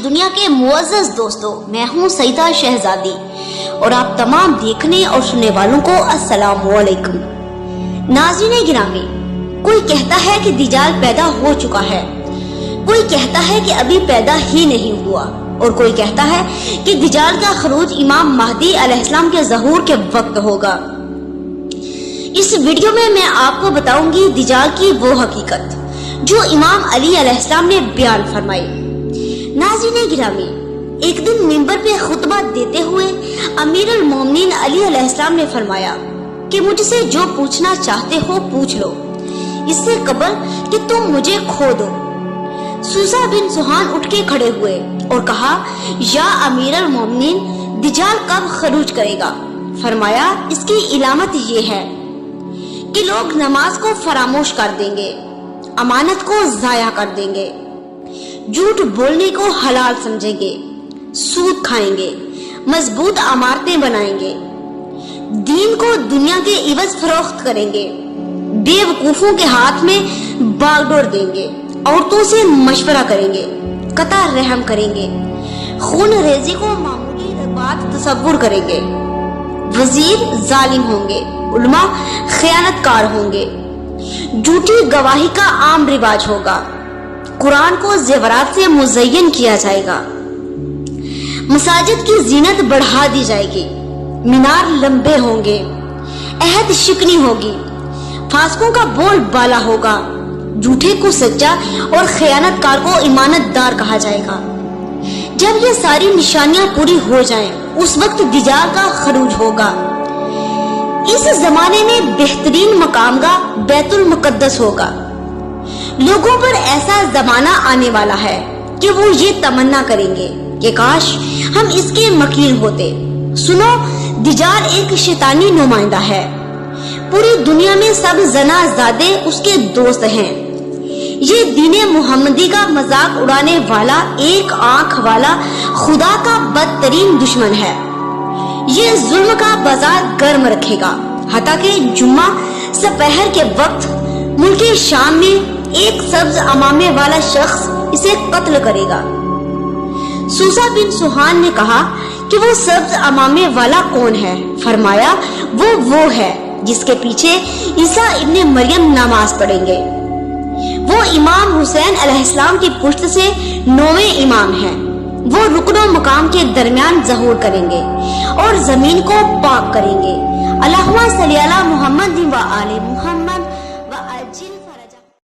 دنیا کے معزز دوستوں، میں ہوں سیدہ شہزادی اور آپ تمام دیکھنے اور سننے والوں کو السلام علیکم۔ ناظرین گرامی، کوئی کہتا ہے کہ دجال پیدا ہو چکا ہے، کوئی کہتا ہے کہ ابھی پیدا ہی نہیں ہوا، اور کوئی کہتا ہے کہ دجال کا خروج امام مہدی علیہ السلام کے ظہور کے وقت ہوگا۔ اس ویڈیو میں آپ کو بتاؤں گی دجال کی وہ حقیقت جو امام علی علیہ السلام نے بیان فرمائی۔ ناظرین گرامی، ایک دن منبر پہ خطبہ دیتے ہوئے امیر المومنین علی علیہ السلام نے فرمایا کہ مجھ سے جو پوچھنا چاہتے ہو پوچھ لو، اس سے قبل کہ تم مجھے کھو دو۔ سوسا بن سہان اٹھ کے کھڑے ہوئے اور کہا، یا امیر المومنین، دجال کب خروج کرے گا؟ فرمایا، اس کی علامت یہ ہے کہ لوگ نماز کو فراموش کر دیں گے، امانت کو ضائع کر دیں گے، جھوٹ بولنے کو حلال سمجھیں گے، سود کھائیں گے، مضبوط عمارتیں بنائیں گے، دین کو دنیا کے عوض فروخت کریں گے، بے وقوفوں کے ہاتھ میں باغ ڈور دیں گے، عورتوں سے مشورہ کریں گے، قطع رحم کریں گے، خون ریزی کو معمولی بات تصور کریں گے، وزیر ظالم ہوں گے، علماء خیانت کار ہوں گے، جھوٹی گواہی کا عام رواج ہوگا، قرآن کو زیورات سے مزین کیا جائے گا، مساجد کی زینت بڑھا دی جائے گی، مینار لمبے ہوں گے، عہد شکنی ہوگی، فاسقوں کا بول بالا ہوگا، جھوٹے کو سچا اور خیانت کار کو امانت دار کہا جائے گا۔ جب یہ ساری نشانیاں پوری ہو جائیں اس وقت دجال کا خروج ہوگا۔ اس زمانے میں بہترین مقام کا بیت المقدس ہوگا۔ لوگوں پر ایسا زمانہ آنے والا ہے کہ وہ یہ تمنا کریں گے کہ کاش ہم اس کے مکین ہوتے۔ سنو، دجال ایک شیطانی نمائندہ ہے، پوری دنیا میں سب زنا زادے اس کے دوست ہیں۔ یہ دین محمدی کا مذاق اڑانے والا، ایک آنکھ والا، خدا کا بدترین دشمن ہے۔ یہ ظلم کا بازار گرم رکھے گا، حتیٰ کہ جمعہ سپہر کے وقت ملک شام میں ایک سبز عمامے والا شخص اسے قتل کرے گا۔ سوسا بن سہان نے کہا کہ وہ سبز عمامے والا کون ہے؟ فرمایا، وہ ہے جس کے پیچھے عیسیٰ ابن مریم نماز پڑھیں گے۔ وہ امام حسین علیہ السلام کی پشت سے 9ویں امام ہیں۔ وہ رکن و مقام کے درمیان ظہور کریں گے اور زمین کو پاک کریں گے۔ اللہم صلی علی محمد و آل محمد۔